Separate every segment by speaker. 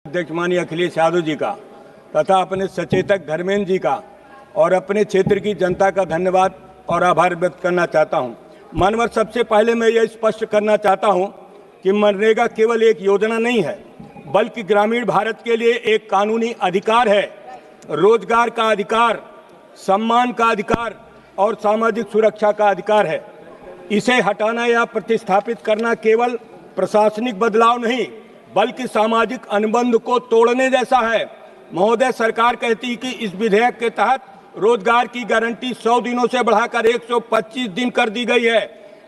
Speaker 1: अध्यक्ष माननीय अखिलेश यादव जी का तथा अपने सचेतक धर्मेंद्र जी का और अपने क्षेत्र की जनता का धन्यवाद और आभार व्यक्त करना चाहता हूं। मानवर सबसे पहले मैं यह स्पष्ट करना चाहता हूं कि मनरेगा केवल एक योजना नहीं है, बल्कि ग्रामीण भारत के लिए एक कानूनी अधिकार है। रोजगार का अधिकार, सम्मान का अधिकार और सामाजिक सुरक्षा का अधिकार है। इसे हटाना या प्रतिस्थापित करना केवल प्रशासनिक बदलाव नहीं, बल्कि सामाजिक अनुबंध को तोड़ने जैसा है। महोदय, सरकार कहती है कि इस विधेयक के तहत रोजगार की गारंटी 100 दिनों से बढ़ाकर 125 दिन कर दी गई है,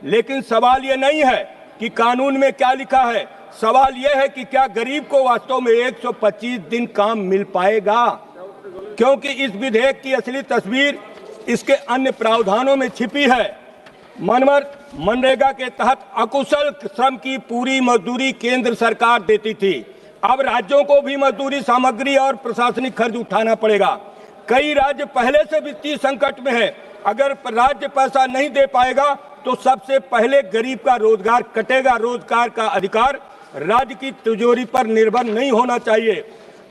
Speaker 1: लेकिन सवाल ये नहीं है कि कानून में क्या लिखा है। सवाल यह है कि क्या गरीब को वास्तव में 125 दिन काम मिल पाएगा, क्योंकि इस विधेयक की असली तस्वीर इसके अन्य प्रावधानों में छिपी है। मनरेगा के तहत अकुशल श्रम की पूरी मजदूरी केंद्र सरकार देती थी। अब राज्यों को भी मजदूरी सामग्री और प्रशासनिक खर्च उठाना पड़ेगा। कई राज्य पहले से वित्तीय संकट में है। अगर राज्य पैसा नहीं दे पाएगा तो सबसे पहले गरीब का रोजगार कटेगा। रोजगार का अधिकार राज्य की तिजोरी पर निर्भर नहीं होना चाहिए।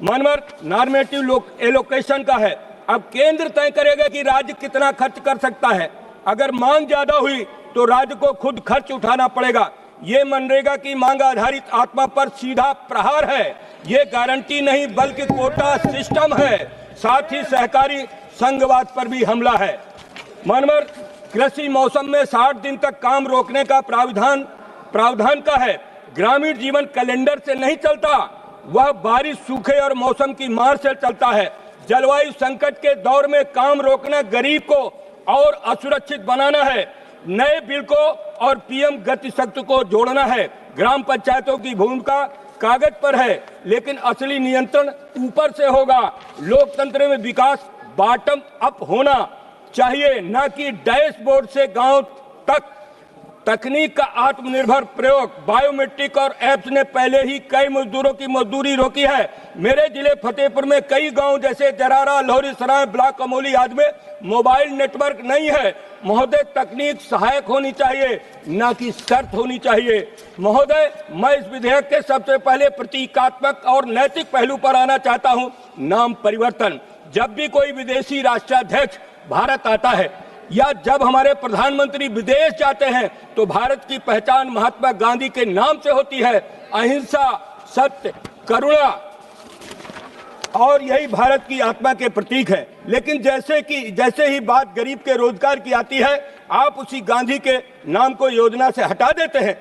Speaker 1: नॉर्मेटिव एलोकेशन का है। अब केंद्र तय करेगा कि राज्य कितना खर्च कर सकता है। अगर मांग ज्यादा हुई तो राज्य को खुद खर्च उठाना पड़ेगा। ये मनरेगा की मांग आधारित आत्मा पर सीधा प्रहार है। ये गारंटी नहीं बल्कि कोटा सिस्टम है। साथ ही सहकारी संघवाद पर भी हमला है। कृषि मौसम में 60 दिन तक काम रोकने का प्रावधान का है। ग्रामीण जीवन कैलेंडर से नहीं चलता, वह बारिश, सूखे और मौसम की मार से चलता है। जलवायु संकट के दौर में काम रोकना गरीब को और असुरक्षित बनाना है। नए बिल को और पीएम गति शक्ति को जोड़ना है। ग्राम पंचायतों की भूमिका कागज पर है, लेकिन असली नियंत्रण ऊपर से होगा। लोकतंत्र में विकास बॉटम अप होना चाहिए, न कि डैशबोर्ड से गांव तक। तकनीक का आत्मनिर्भर प्रयोग, बायोमेट्रिक और ऐप्स ने पहले ही कई मजदूरों की मजदूरी रोकी है। मेरे जिले फतेहपुर में कई गांव जैसे जरारा, लोहरी सराय, ब्लॉक कमोली आदि में मोबाइल नेटवर्क नहीं है। महोदय, तकनीक सहायक होनी चाहिए, न कि शर्त होनी चाहिए। महोदय, मैं इस विधेयक के सबसे पहले प्रतीकात्मक और नैतिक पहलू पर आना चाहता हूं, नाम परिवर्तन। जब भी कोई विदेशी राष्ट्राध्यक्ष भारत आता है या जब हमारे प्रधानमंत्री विदेश जाते हैं तो भारत की पहचान महात्मा गांधी के नाम से होती है। अहिंसा, सत्य, करुणा, और यही भारत की आत्मा के प्रतीक है। लेकिन जैसे ही बात गरीब के रोजगार की आती है, आप उसी गांधी के नाम को योजना से हटा देते हैं।